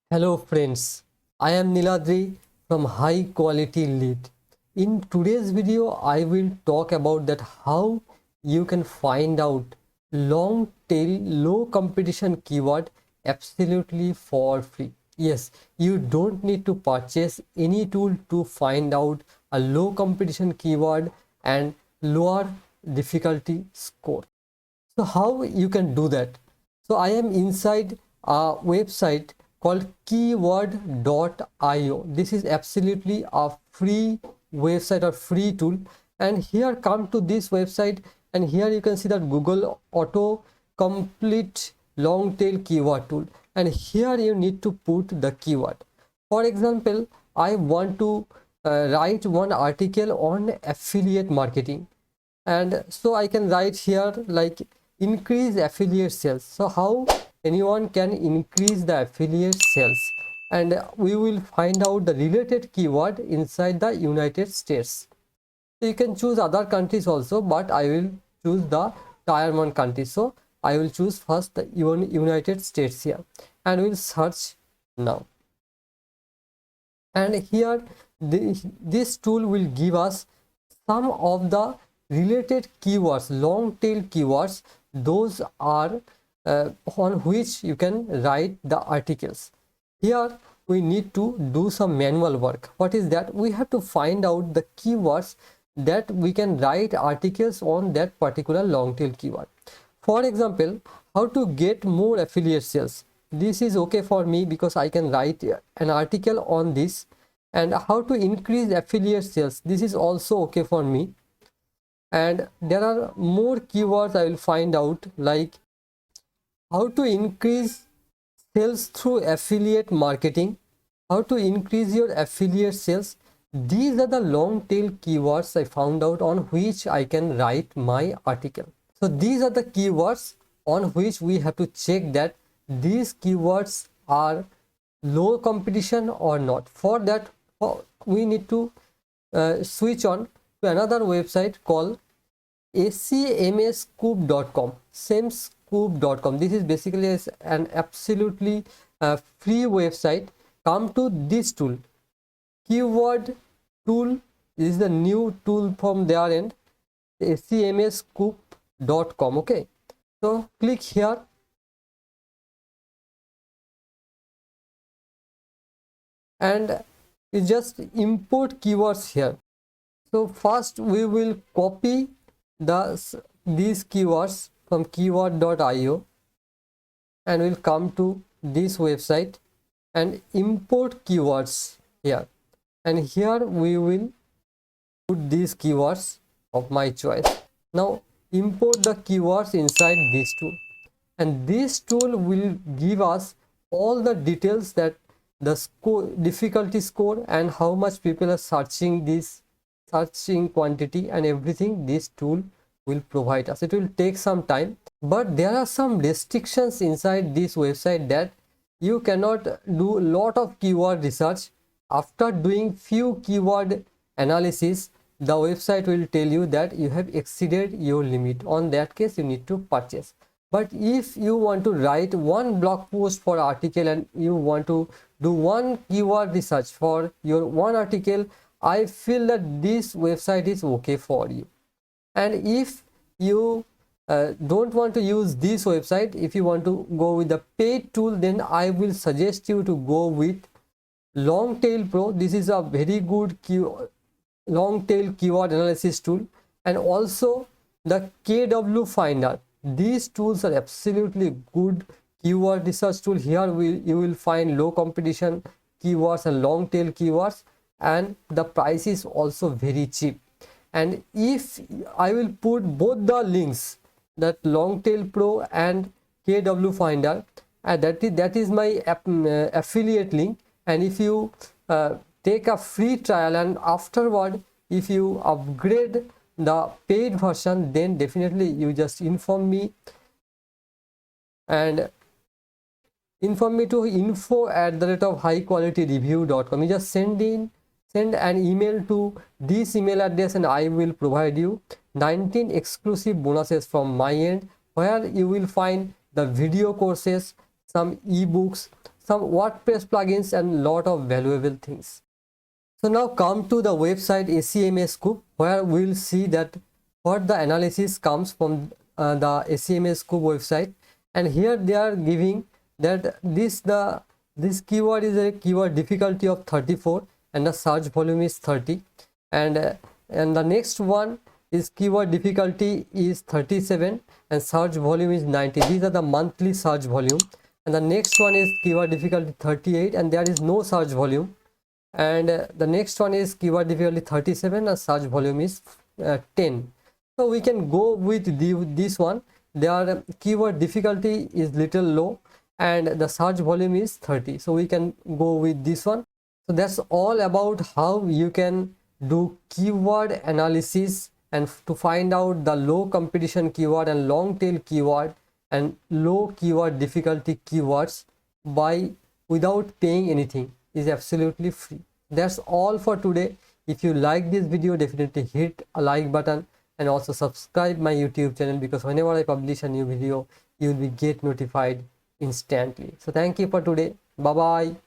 Hello friends, I am Niladri from High Quality Lead. In today's video, I will talk about that how you can find out long tail low competition keyword absolutely for free. Yes, you don't need to purchase any tool to find out a low competition keyword and lower difficulty score. So how you can do that? So I am inside a website called keyword.io. This is absolutely a free website or free tool. And here come to this website, and here you can see that Google auto complete long tail keyword tool. And here you need to put the keyword. For example, I want to write one article on affiliate marketing, and so I can write here like increase affiliate sales. So how anyone can increase the affiliate sales, and we will find out the related keyword inside the United States. So you can choose other countries also, but I will choose the tier 1 country. So I will choose first the United States here, and we'll search now. And here this tool will give us some of the related keywords, long tail keywords. Those are on which you can write the articles. Here we need to do some manual work. What is that? We have to find out the keywords that we can write articles on that particular long tail keyword. For example, how to get more affiliate sales. This is okay for me because I can write an article on this. And how to increase affiliate sales. This is also okay for me. And there are more keywords I will find out, like how to increase sales through affiliate marketing, how to increase your affiliate sales. These are the long tail keywords I found out on which I can write my article. So these are the keywords on which we have to check that these keywords are low competition or not. For that, we need to switch on to another website called acmscoop.com, samescoop.com. This is basically an absolutely free website. Come to this tool, keyword tool. This is the new tool from their end, acmscoop.com. okay, so click here, and you just import keywords here. So first we will copy these keywords from keyword.io, and we'll come to this website and import keywords here, and here we will put these keywords of my choice. Now import the keywords inside this tool, and this tool will give us all the details, that the score, difficulty score, and how much people are searching this, searching quantity, and everything this tool will provide us. It will take some time, but there are some restrictions inside this website, that you cannot do a lot of keyword research. After doing few keyword analysis, the website will tell you that you have exceeded your limit. On that case, you need to purchase. But if you want to write one blog post for article, and you want to do one keyword research for your one article, I feel that this website is okay for you. And if you don't want to use this website, if you want to go with the paid tool, then I will suggest you to go with Longtail Pro. This is a very good long tail keyword analysis tool, and also the KW Finder. These tools are absolutely good keyword research tool. Here you will find low competition keywords and long tail keywords, and the price is also very cheap. And if I will put both the links, that Longtail Pro and KW Finder, and that is my affiliate link. And if you take a free trial, and afterward if you upgrade the paid version, then definitely you just inform me, and inform me to info@highqualityreview.com. You just send an email to this email address, and I will provide you 19 exclusive bonuses from my end, where you will find the video courses, some ebooks, some WordPress plugins and lot of valuable things. So now come to the website ACMA Scoop, where we'll see that what the analysis comes from the ACMA Scoop website. And here they are giving that this keyword is a keyword difficulty of 34 and the search volume is 30, and the next one is keyword difficulty is 37 and search volume is 90. These are the monthly search volume. And the next one is keyword difficulty 38 and there is no search volume. And the next one is keyword difficulty 37 and search volume is 10. So we can go with this one. Their keyword difficulty is little low and the search volume is 30, so we can go with this one. So that's all about how you can do keyword analysis and to find out the low competition keyword and long tail keyword and low keyword difficulty keywords without paying anything. Is absolutely free. That's all for today. If you like this video, definitely hit a like button and also subscribe my YouTube channel, because whenever I publish a new video, you will get notified instantly. So thank you for today. Bye bye.